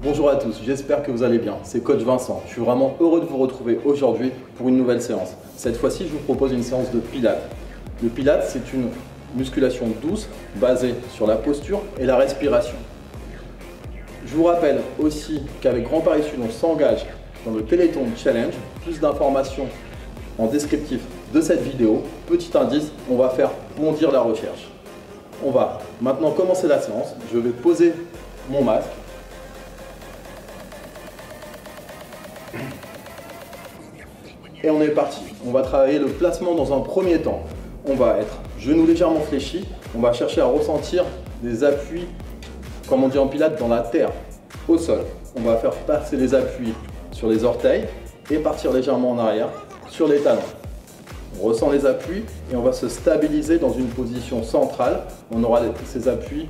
Bonjour à tous, j'espère que vous allez bien. C'est Coach Vincent. Je suis vraiment heureux de vous retrouver aujourd'hui pour une nouvelle séance. Cette fois-ci, je vous propose une séance de pilates. Le pilates, c'est une musculation douce basée sur la posture et la respiration. Je vous rappelle aussi qu'avec Grand Paris Sud, on s'engage dans le Téléthon Challenge. Plus d'informations en descriptif de cette vidéo. Petit indice, on va faire bondir la recherche. On va maintenant commencer la séance. Je vais poser mon masque. Et on est parti. On va travailler le placement dans un premier temps. On va être genoux légèrement fléchis. On va chercher à ressentir des appuis, comme on dit en pilates, dans la terre, au sol. On va faire passer les appuis sur les orteils et partir légèrement en arrière sur les talons. On ressent les appuis et on va se stabiliser dans une position centrale. On aura ces appuis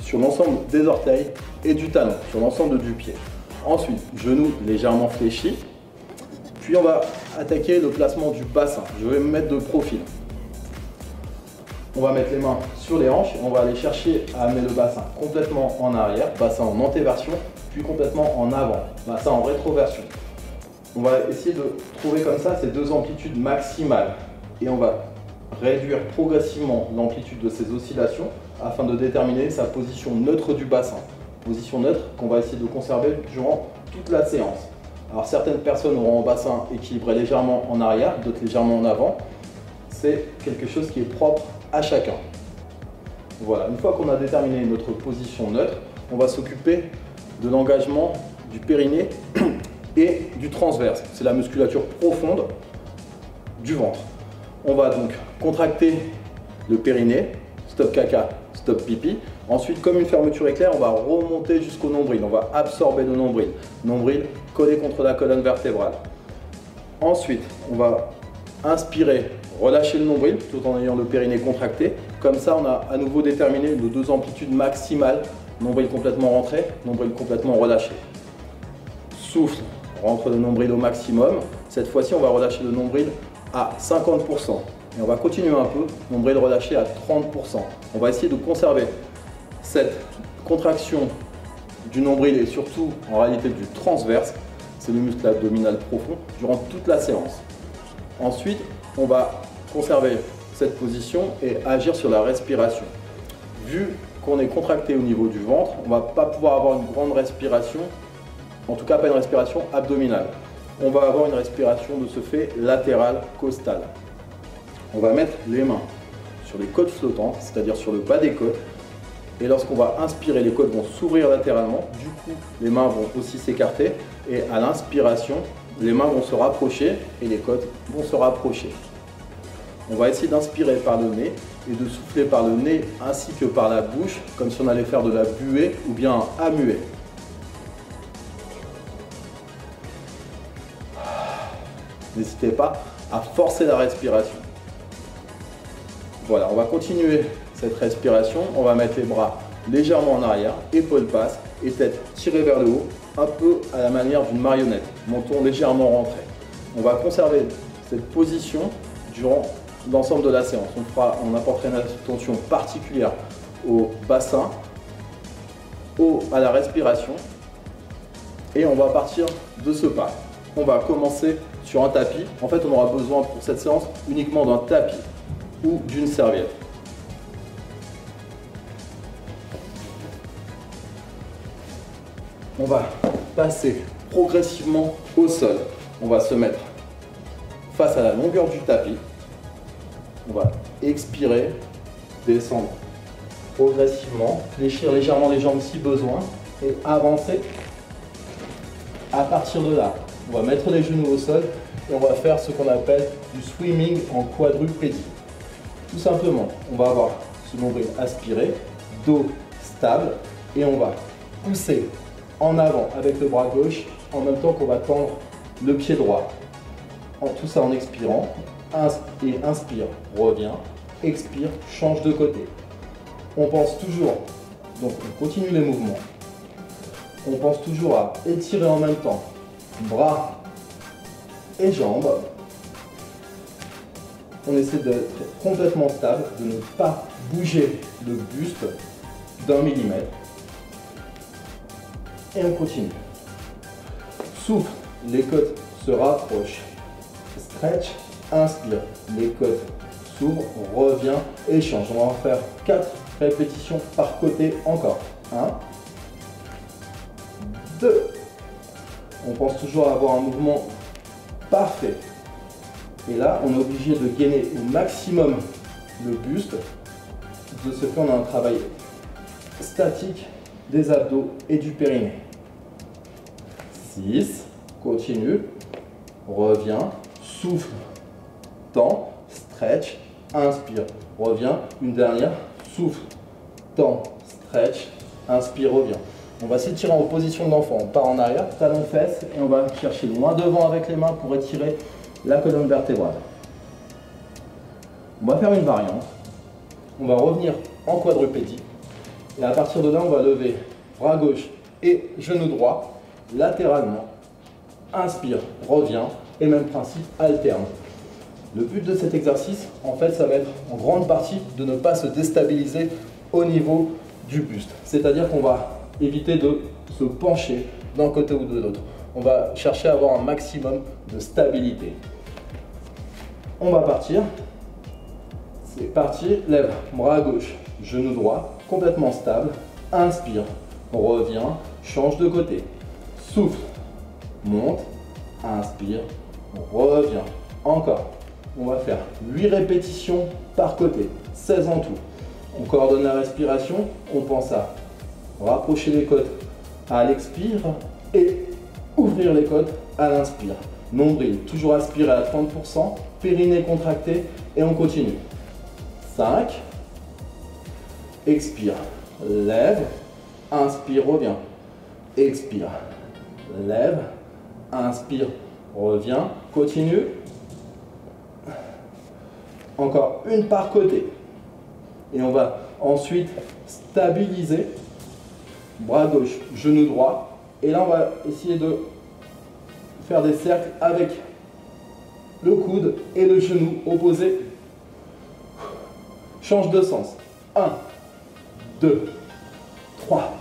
sur l'ensemble des orteils et du talon, sur l'ensemble du pied. Ensuite, genoux légèrement fléchis. Puis on va attaquer le placement du bassin. Je vais me mettre de profil. On va mettre les mains sur les hanches. On va aller chercher à amener le bassin complètement en arrière, bassin en antéversion, puis complètement en avant, bassin en rétroversion. On va essayer de trouver comme ça ces deux amplitudes maximales. Et on va réduire progressivement l'amplitude de ces oscillations afin de déterminer sa position neutre du bassin. Position neutre qu'on va essayer de conserver durant toute la séance. Alors certaines personnes auront un bassin équilibré légèrement en arrière, d'autres légèrement en avant. C'est quelque chose qui est propre à chacun. Voilà, une fois qu'on a déterminé notre position neutre, on va s'occuper de l'engagement du périnée et du transverse. C'est la musculature profonde du ventre. On va donc contracter le périnée, stop caca, stop pipi. Ensuite, comme une fermeture éclair, on va remonter jusqu'au nombril. On va absorber le nombril. Nombril collé contre la colonne vertébrale. Ensuite, on va inspirer, relâcher le nombril tout en ayant le périnée contracté. Comme ça, on a à nouveau déterminé nos deux amplitudes maximales. Nombril complètement rentré, nombril complètement relâché. Souffle, rentre le nombril au maximum. Cette fois-ci, on va relâcher le nombril à 50%. Et on va continuer un peu, nombril relâché à 30%. On va essayer de conserver cette contraction du nombril et surtout en réalité du transverse, c'est le muscle abdominal profond, durant toute la séance. Ensuite, on va conserver cette position et agir sur la respiration. Vu qu'on est contracté au niveau du ventre, on ne va pas pouvoir avoir une grande respiration, en tout cas pas une respiration abdominale. On va avoir une respiration de ce fait latérale costale. On va mettre les mains sur les côtes flottantes, c'est-à-dire sur le bas des côtes. Et lorsqu'on va inspirer, les côtes vont s'ouvrir latéralement. Du coup, les mains vont aussi s'écarter. Et à l'inspiration, les mains vont se rapprocher et les côtes vont se rapprocher. On va essayer d'inspirer par le nez et de souffler par le nez ainsi que par la bouche, comme si on allait faire de la buée ou bien un amuet. N'hésitez pas à forcer la respiration. Voilà, on va continuer cette respiration. On va mettre les bras légèrement en arrière, épaules basses et tête tirée vers le haut, un peu à la manière d'une marionnette, menton légèrement rentré. On va conserver cette position durant l'ensemble de la séance. On apportera une attention particulière au bassin, à la respiration et on va partir de ce pas. On va commencer sur un tapis. En fait, on aura besoin pour cette séance uniquement d'un tapis ou d'une serviette. On va passer progressivement au sol. On va se mettre face à la longueur du tapis. On va expirer, descendre progressivement, fléchir légèrement les jambes si besoin et avancer. À partir de là, on va mettre les genoux au sol et on va faire ce qu'on appelle du swimming en quadrupédie. Tout simplement, on va avoir ce nombril aspiré, dos stable et on va pousser en avant avec le bras gauche en même temps qu'on va tendre le pied droit. Tout ça en expirant. Et inspire, revient, expire, change de côté. On pense toujours, donc on continue les mouvements. On pense toujours à étirer en même temps bras et jambes. On essaie d'être complètement stable, de ne pas bouger le buste d'1 millimètre. Et on continue. Souffle, les côtes se rapprochent. Stretch, inspire, les côtes s'ouvrent, revient, échange. On va en faire 4 répétitions par côté encore. 1, 2. On pense toujours à avoir un mouvement parfait. Et là, on est obligé de gainer au maximum le buste. De ce fait, on a un travail statique des abdos et du périnée. 6, continue, revient, souffle, tend, stretch, inspire, revient, une dernière, souffle, tend, stretch, inspire, revient. On va s'étirer en position d'enfant, on part en arrière, talons fesses, et on va chercher loin devant avec les mains pour étirer la colonne vertébrale. On va faire une variante, on va revenir en quadrupédie, et à partir de là, on va lever bras gauche et genou droit, latéralement, inspire, revient, et même principe, alterne. Le but de cet exercice, en fait, ça va être en grande partie de ne pas se déstabiliser au niveau du buste. C'est-à-dire qu'on va éviter de se pencher d'un côté ou de l'autre. On va chercher à avoir un maximum de stabilité. On va partir. C'est parti, lève, bras gauche, genou droit, complètement stable. Inspire, revient, change de côté. Souffle, monte, inspire, revient. Encore. On va faire 8 répétitions par côté, 16 en tout. On coordonne la respiration, on pense à rapprocher les côtes à l'expire et ouvrir les côtes à l'inspire. Nombril, toujours aspiré à 30%, périnée contracté et on continue. 5, expire, lève, inspire, revient, expire, lève, inspire, revient, continue. Encore une par côté. Et on va ensuite stabiliser. Bras gauche, genou droit. Et là, on va essayer de faire des cercles avec le coude et le genou opposé. Change de sens. 1, 2, 3,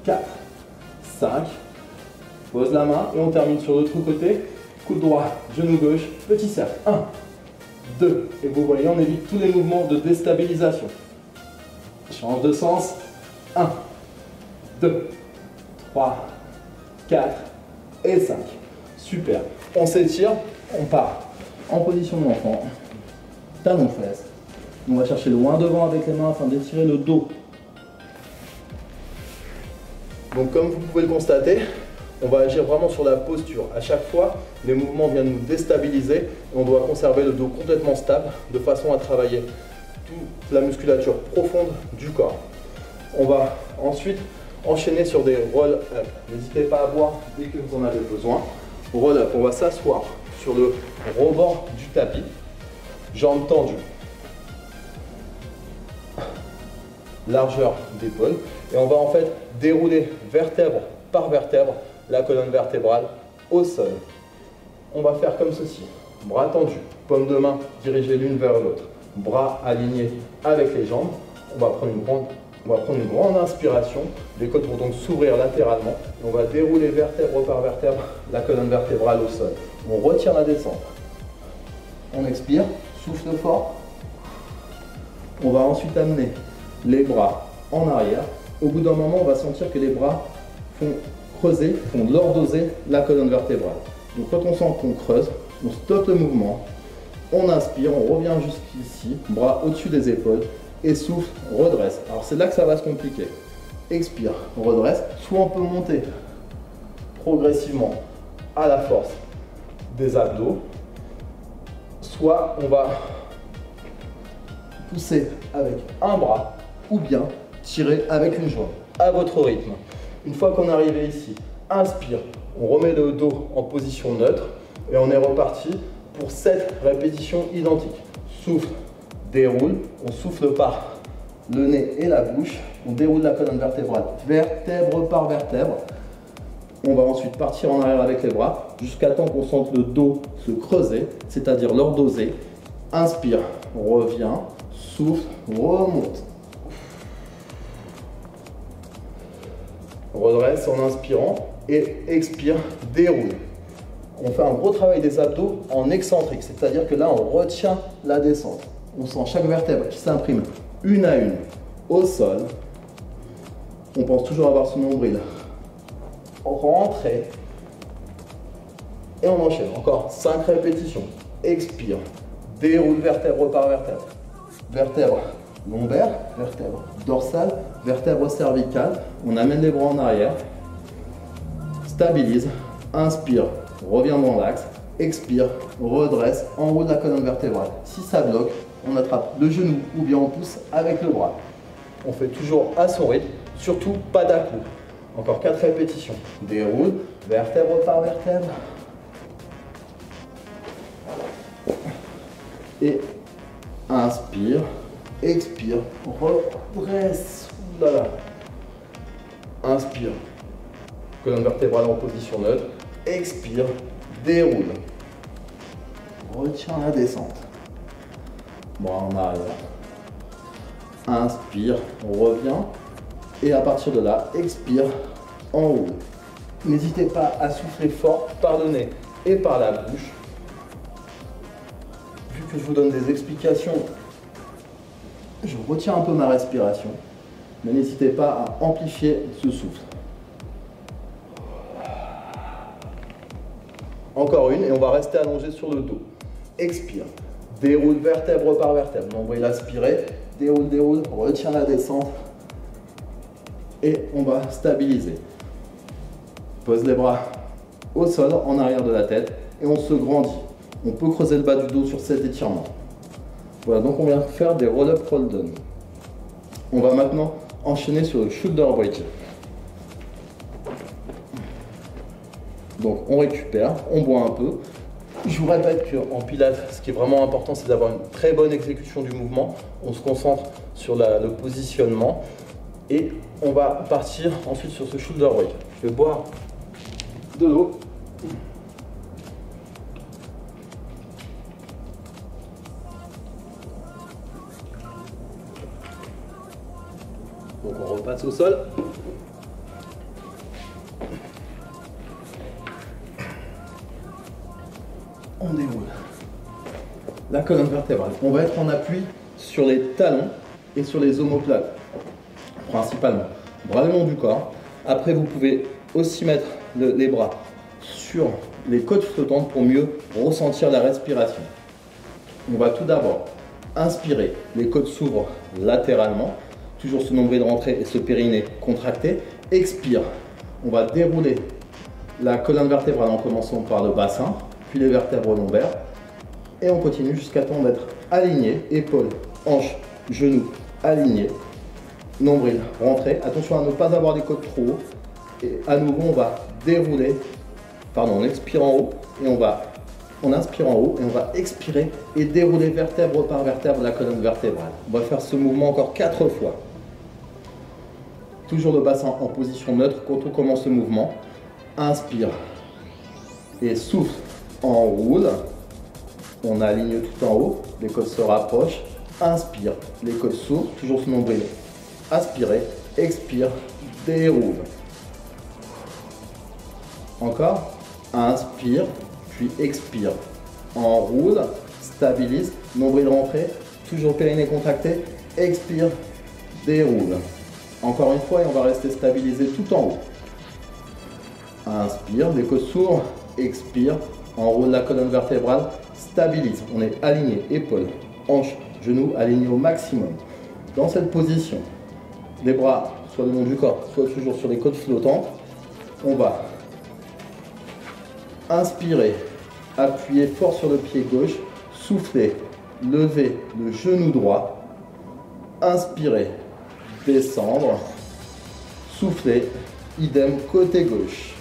4, 5. Pose la main et on termine sur l'autre côté. Coude droit, genou gauche, petit cercle. 1, 2. Et vous voyez, on évite tous les mouvements de déstabilisation. Change de sens. 1, 2, 3, 4 et 5. Super. On s'étire, on part en position d'enfant. Talons fesses. On va chercher loin devant avec les mains afin d'étirer le dos. Donc comme vous pouvez le constater, on va agir vraiment sur la posture. À chaque fois, les mouvements viennent nous déstabiliser et on doit conserver le dos complètement stable de façon à travailler toute la musculature profonde du corps. On va ensuite enchaîner sur des roll-up. N'hésitez pas à boire dès que vous en avez besoin. Roll-up, on va s'asseoir sur le rebord du tapis, jambes tendues. Largeur d'épaule. Et on va en fait dérouler vertèbre par vertèbre la colonne vertébrale au sol. On va faire comme ceci. Bras tendus, paumes de main dirigées l'une vers l'autre. Bras alignés avec les jambes. On va prendre une grande inspiration. Les côtes vont donc s'ouvrir latéralement. Et on va dérouler vertèbre par vertèbre la colonne vertébrale au sol. On retient la descente. On expire, souffle fort. On va ensuite amener les bras en arrière. Au bout d'un moment, on va sentir que les bras font creuser, font lordoser la colonne vertébrale. Donc quand on sent qu'on creuse, on stoppe le mouvement, on inspire, on revient jusqu'ici, bras au-dessus des épaules, et souffle, redresse. Alors c'est là que ça va se compliquer. Expire, redresse, soit on peut monter progressivement à la force des abdos, soit on va pousser avec un bras, ou bien tirer avec une jambe, à votre rythme. Une fois qu'on est arrivé ici, inspire, on remet le dos en position neutre et on est reparti pour 7 répétitions identiques. Souffle, déroule, on souffle par le nez et la bouche, on déroule la colonne vertébrale, vertèbre par vertèbre. On va ensuite partir en arrière avec les bras jusqu'à temps qu'on sente le dos se creuser, c'est-à-dire lordoser. Inspire, revient, souffle, remonte. Redresse en inspirant et expire, déroule. On fait un gros travail des abdos en excentrique, c'est-à-dire que là on retient la descente. On sent chaque vertèbre qui s'imprime une à une au sol. On pense toujours avoir son nombril rentré. Et on enchaîne. Encore 5 répétitions. Expire. Déroule vertèbre par vertèbre. Vertèbre lombaire, vertèbre dorsale, vertèbre cervicale. On amène les bras en arrière. Stabilise. Inspire. Reviens dans l'axe. Expire. Redresse en haut de la colonne vertébrale. Si ça bloque, on attrape le genou ou bien on pousse avec le bras. On fait toujours à son rythme. Surtout pas d'à-coup. Encore 4 répétitions. Déroule. Vertèbre par vertèbre. Et inspire, expire, redresse. Là. Inspire, colonne vertébrale en position neutre. Expire, déroule. Retiens la descente. Bras en arrière. Inspire, reviens. Et à partir de là, expire, enroule. N'hésitez pas à souffler fort par le nez et par la bouche. Que je vous donne des explications, je retiens un peu ma respiration, mais n'hésitez pas à amplifier ce souffle. Encore une et on va rester allongé sur le dos. Expire, déroule vertèbre par vertèbre, nombril aspiré, déroule, déroule, retiens la descente et on va stabiliser. Pose les bras au sol, en arrière de la tête et on se grandit. On peut creuser le bas du dos sur cet étirement. Voilà, donc on vient faire des roll-up, roll-down. On va maintenant enchaîner sur le shoulder bridge. Donc on récupère, on boit un peu. Je vous répète qu'en pilates, ce qui est vraiment important, c'est d'avoir une très bonne exécution du mouvement. On se concentre sur le positionnement et on va partir ensuite sur ce shoulder bridge. Je vais boire de l'eau. Donc on repasse au sol. On déroule. La colonne vertébrale. On va être en appui sur les talons et sur les omoplates, principalement. Bras le long du corps. Après, vous pouvez aussi mettre les bras sur les côtes flottantes pour mieux ressentir la respiration. On va tout d'abord inspirer. Les côtes s'ouvrent latéralement. Toujours ce nombril rentré et ce périnée contracté. Expire. On va dérouler la colonne vertébrale en commençant par le bassin, puis les vertèbres lombaires. Et on continue jusqu'à temps d'être aligné. Épaules, hanches, genoux alignés. Nombril rentré. Attention à ne pas avoir des côtes trop hauts. Et à nouveau, on va dérouler. Pardon, on expire en haut et on inspire en haut et on va expirer et dérouler vertèbre par vertèbre la colonne vertébrale. On va faire ce mouvement encore 4 fois. Toujours le bassin en position neutre quand on commence le mouvement. Inspire et souffle, enroule. On aligne tout en haut, les côtes se rapprochent. Inspire, les côtes s'ouvrent, toujours ce nombril. Aspirez, expire, déroule. Encore. Inspire, puis expire. Enroule, stabilise, nombril rentré, toujours périnée contracté. Expire, déroule. Encore une fois et on va rester stabilisé tout en haut. Inspire, les côtes s'ouvrent, expire, enroule la colonne vertébrale, stabilise. On est aligné, épaules, hanches, genoux alignés au maximum. Dans cette position, les bras soit le long du corps, soit toujours sur les côtes flottantes. On va inspirer, appuyer fort sur le pied gauche, souffler, lever le genou droit, inspirer, descendre, souffler, idem côté gauche,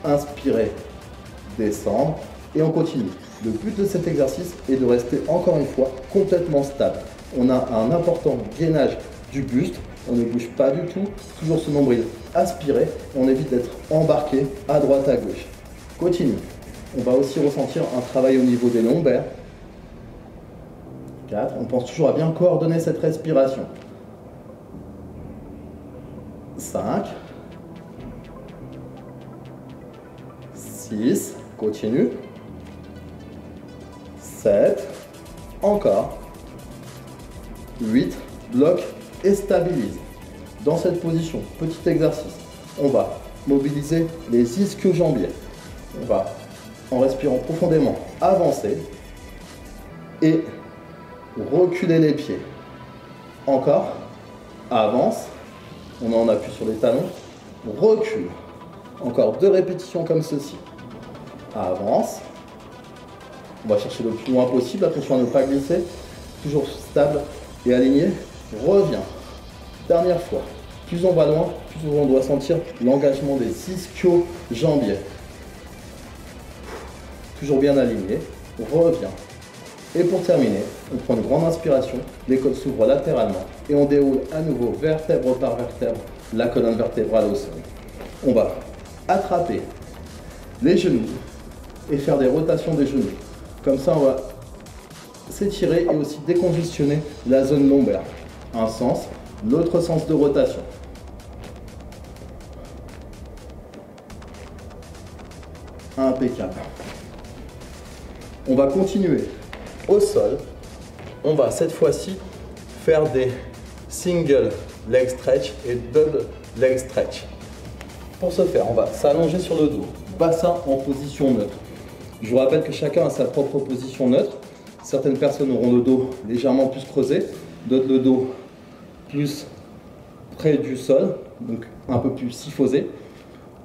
inspirer, descendre et on continue. Le but de cet exercice est de rester encore une fois complètement stable. On a un important gainage du buste, on ne bouge pas du tout, toujours ce nombril aspiré, on évite d'être embarqué à droite à gauche. Continue. On va aussi ressentir un travail au niveau des lombaires. 4. On pense toujours à bien coordonner cette respiration. 5. 6. Continue. 7. Encore. 8. Bloque et stabilise. Dans cette position, petit exercice, on va mobiliser les ischio-jambiers. On va, en respirant profondément, avancer et reculer les pieds. Encore. Avance. On en appuie sur les talons. Recule. Encore 2 répétitions comme ceci. Avance. On va chercher le plus loin possible. Attention à ne pas glisser. Toujours stable et aligné. Reviens. Dernière fois. Plus on va loin, plus on doit sentir l'engagement des ischio-jambiers. Toujours bien aligné. Reviens. Et pour terminer, on prend une grande inspiration. Les côtes s'ouvrent latéralement et on déroule à nouveau vertèbre par vertèbre la colonne vertébrale au sol. On va attraper les genoux et faire des rotations des genoux. Comme ça, on va s'étirer et aussi décongestionner la zone lombaire. Un sens, l'autre sens de rotation. Impeccable. On va continuer au sol. On va cette fois-ci faire des single leg stretch et double leg stretch. Pour ce faire, on va s'allonger sur le dos, bassin en position neutre. Je vous rappelle que chacun a sa propre position neutre. Certaines personnes auront le dos légèrement plus creusé, d'autres le dos plus près du sol, donc un peu plus syphosé.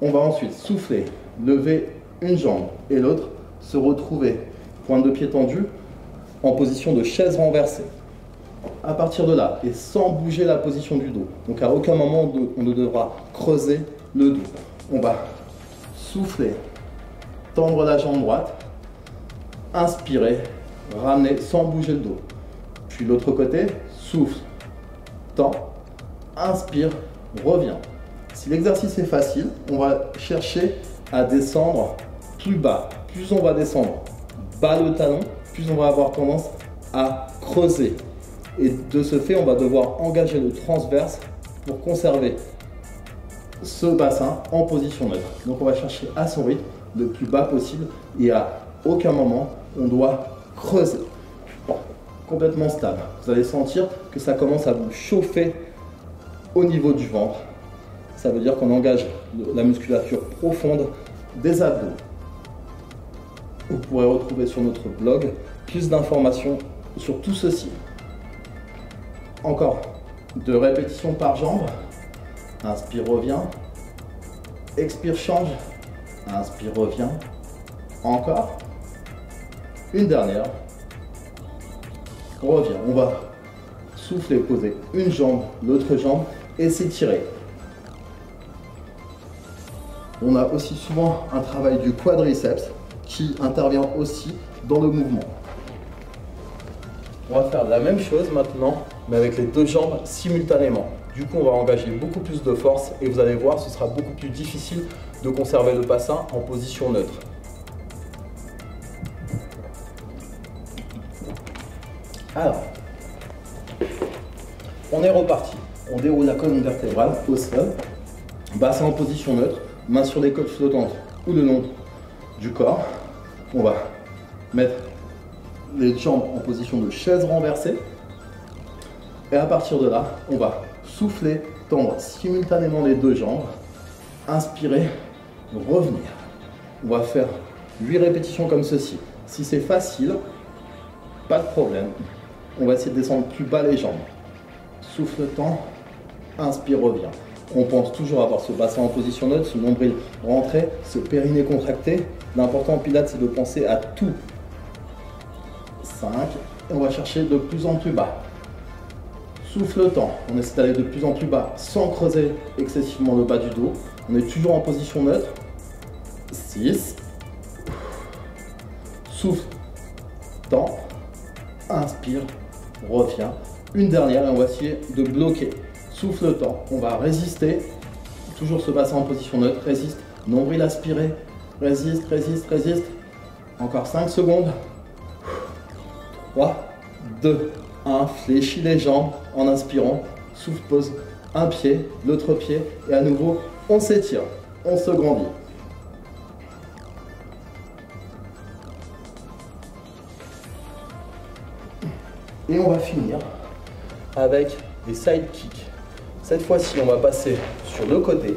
On va ensuite souffler, lever une jambe et l'autre, se retrouver pointe de pied tendue en position de chaise renversée. À partir de là, et sans bouger la position du dos, donc à aucun moment on ne devra creuser le dos. On va souffler, tendre la jambe droite, inspirer, ramener sans bouger le dos. Puis l'autre côté, souffle, tend, inspire, revient. Si l'exercice est facile, on va chercher à descendre plus bas. Plus on va descendre bas le talon, plus on va avoir tendance à creuser. Et de ce fait, on va devoir engager le transverse pour conserver ce bassin en position neutre. Donc on va chercher à son rythme le plus bas possible et à aucun moment on doit creuser. Complètement stable. Vous allez sentir que ça commence à vous chauffer au niveau du ventre. Ça veut dire qu'on engage la musculature profonde des abdos. Vous pourrez retrouver sur notre blog plus d'informations sur tout ceci. Encore 2 répétitions par jambe. Inspire, revient. Expire, change. Inspire, revient. Encore. Une dernière. Revient. On va souffler, poser une jambe, l'autre jambe et s'étirer. On a aussi souvent un travail du quadriceps qui intervient aussi dans le mouvement. On va faire la même chose maintenant, mais avec les 2 jambes simultanément. Du coup, on va engager beaucoup plus de force et vous allez voir, ce sera beaucoup plus difficile de conserver le bassin en position neutre. Alors, on est reparti. On déroule la colonne vertébrale au sol, bassin en position neutre, main sur les côtes flottantes ou le long du corps. On va mettre les jambes en position de chaise renversée. Et à partir de là, on va souffler, tendre simultanément les 2 jambes. Inspirer, revenir. On va faire 8 répétitions comme ceci. Si c'est facile, pas de problème. On va essayer de descendre plus bas les jambes. Souffle, tend, inspire, revient. On pense toujours avoir ce bassin en position neutre, ce nombril rentré, ce périnée contracté. L'important en pilates, c'est de penser à tout. 5. Et on va chercher de plus en plus bas. Souffle, temps. On essaie d'aller de plus en plus bas sans creuser excessivement le bas du dos. On est toujours en position neutre. 6. Souffle, temps, inspire, revient. Une dernière et on va essayer de bloquer. Souffle, temps. On va résister. Toujours ce bassin en position neutre. Résiste. Nombril aspiré. Résiste, résiste, résiste. Encore 5 secondes. 3, 2, 1. Fléchis les jambes en inspirant. Souffle, pose un pied, l'autre pied. Et à nouveau, on s'étire, on se grandit. Et on va finir avec les side kicks. Cette fois-ci, on va passer sur le côté.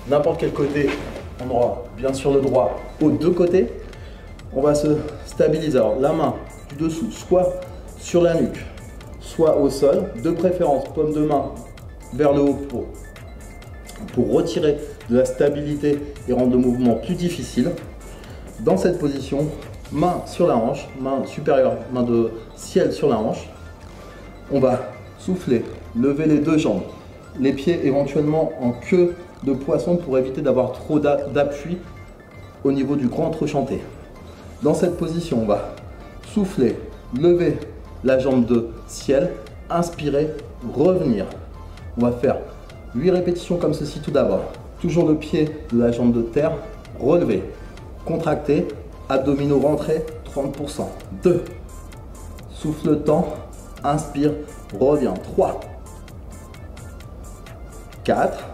N'importe quel côté, on aura bien sûr le droit aux deux côtés. On va se stabiliser. Alors, la main du dessous, soit sur la nuque, soit au sol. De préférence, paume de main vers le haut pour retirer de la stabilité et rendre le mouvement plus difficile. Dans cette position, main sur la hanche, main supérieure, main de ciel sur la hanche. On va souffler, lever les deux jambes, les pieds éventuellement en queue de poisson pour éviter d'avoir trop d'appui au niveau du grand entrechanté. Dans cette position, on va souffler, lever la jambe de ciel, inspirer, revenir. On va faire 8 répétitions comme ceci tout d'abord. Toujours le pied de la jambe de terre, relever, contracter, abdominaux rentrés, 30%. 2, souffle le temps, inspire, reviens. 3, 4,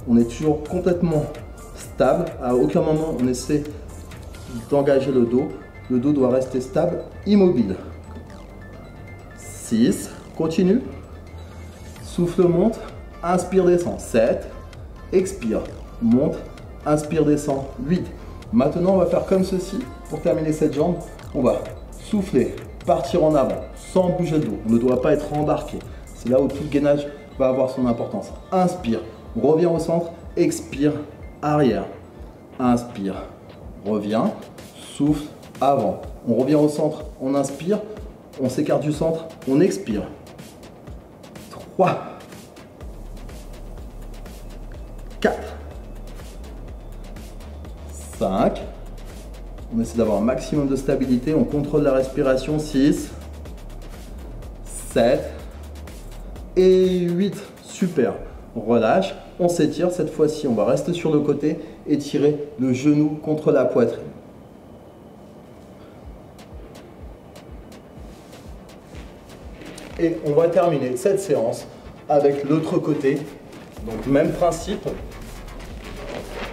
on est toujours complètement stable. À aucun moment on essaie d'engager le dos. Le dos doit rester stable, immobile. 6, continue. Souffle, monte, inspire, descend. 7, expire, monte, inspire, descend. 8. Maintenant, on va faire comme ceci pour terminer cette jambe. On va souffler, partir en avant sans bouger le dos. On ne doit pas être embarqué. C'est là où tout le gainage va avoir son importance. Inspire, reviens au centre, expire, arrière. Inspire, reviens, souffle, avant. On revient au centre, on inspire, on s'écarte du centre, on expire. 3, 4, 5. On essaie d'avoir un maximum de stabilité, on contrôle la respiration. 6, 7 et 8. Super. On relâche, on s'étire. Cette fois-ci, on va rester sur le côté et tirer le genou contre la poitrine. Et on va terminer cette séance avec l'autre côté. Donc même principe,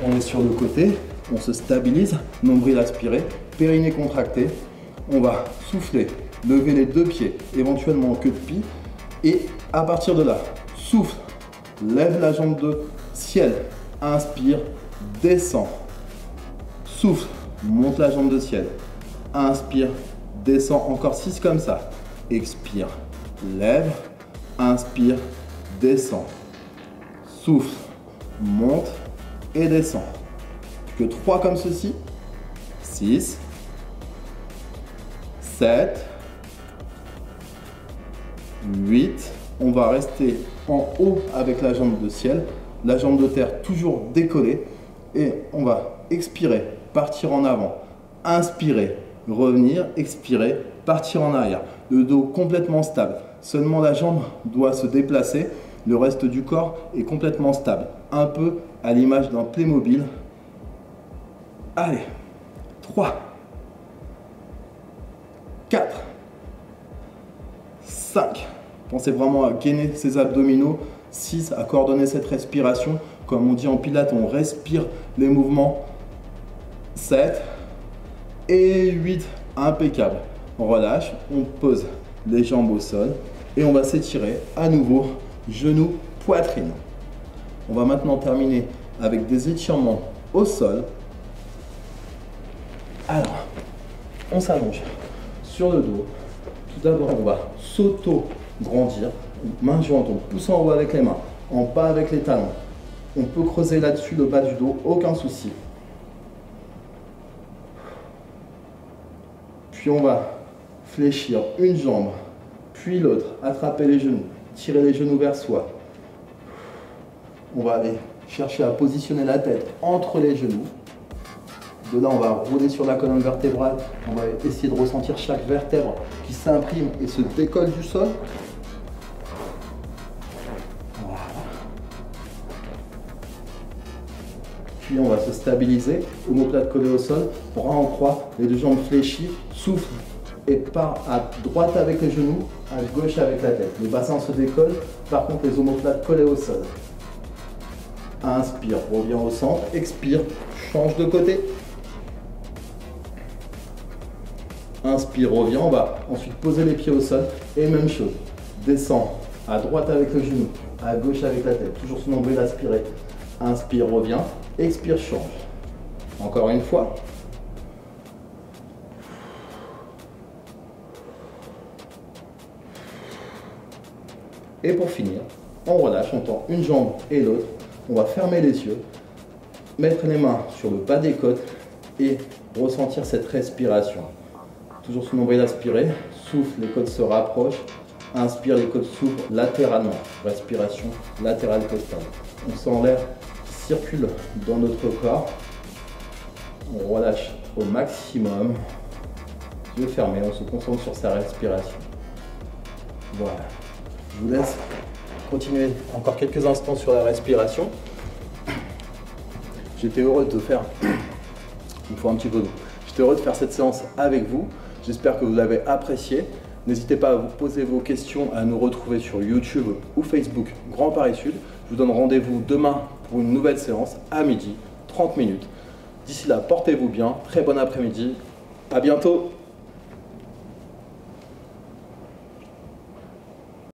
on est sur le côté, on se stabilise, nombril aspiré, périnée contracté. On va souffler, lever les deux pieds, éventuellement en queue de pie. Et à partir de là, souffle, lève la jambe de ciel, inspire, descend. Souffle, monte la jambe de ciel, inspire, descend. Encore 6 comme ça. Expire, lève, inspire, descend. Souffle, monte et descend. Que 3 comme ceci. 6, 7, 8. On va rester en haut avec la jambe de ciel, la jambe de terre toujours décollée. Et on va expirer, partir en avant. Inspirer, revenir, expirer, partir en arrière. Le dos complètement stable. Seulement la jambe doit se déplacer. Le reste du corps est complètement stable. Un peu à l'image d'un Playmobil. Allez. 3, 4, 5. Pensez vraiment à gainer ses abdominaux. 6, à coordonner cette respiration. Comme on dit en pilates, on respire les mouvements. 7 et 8. Impeccable. On relâche, on pose les jambes au sol et on va s'étirer à nouveau, genoux, poitrine. On va maintenant terminer avec des étirements au sol. Alors, on s'allonge sur le dos. Tout d'abord, on va s'auto-grandir. Main jointe, on pousse en haut avec les mains, en bas avec les talons. On peut creuser là-dessus le bas du dos, aucun souci. Puis on va fléchir une jambe, puis l'autre, attraper les genoux, tirer les genoux vers soi. On va aller chercher à positionner la tête entre les genoux. De là, on va rouler sur la colonne vertébrale. On va essayer de ressentir chaque vertèbre qui s'imprime et se décolle du sol. Voilà. Puis on va se stabiliser, omoplate collée au sol, bras en croix, les deux jambes fléchies, souffle, et part à droite avec les genoux, à gauche avec la tête. Le bassin se décolle, par contre les omoplates collées au sol. Inspire, reviens au centre, expire, change de côté. Inspire, reviens, on va ensuite poser les pieds au sol et même chose. Descends à droite avec le genou, à gauche avec la tête, toujours son nombril aspiré. Inspire, reviens, expire, change. Encore une fois. Et pour finir, on relâche, on tend une jambe et l'autre. On va fermer les yeux, mettre les mains sur le bas des côtes et ressentir cette respiration. Toujours son nombril aspiré, souffle, les côtes se rapprochent. Inspire, les côtes s'ouvrent latéralement. Respiration latérale costale. On sent l'air qui circule dans notre corps. On relâche au maximum. Yeux fermés, on se concentre sur sa respiration. Voilà. Je vous laisse continuer encore quelques instants sur la respiration. J'étais heureux de faire, il me faut un petit peu d'eau. J'étais heureux de faire cette séance avec vous. J'espère que vous l'avez apprécié. N'hésitez pas à vous poser vos questions, à nous retrouver sur YouTube ou Facebook Grand Paris Sud. Je vous donne rendez-vous demain pour une nouvelle séance à midi, 30 minutes. D'ici là, portez-vous bien, très bon après-midi, à bientôt.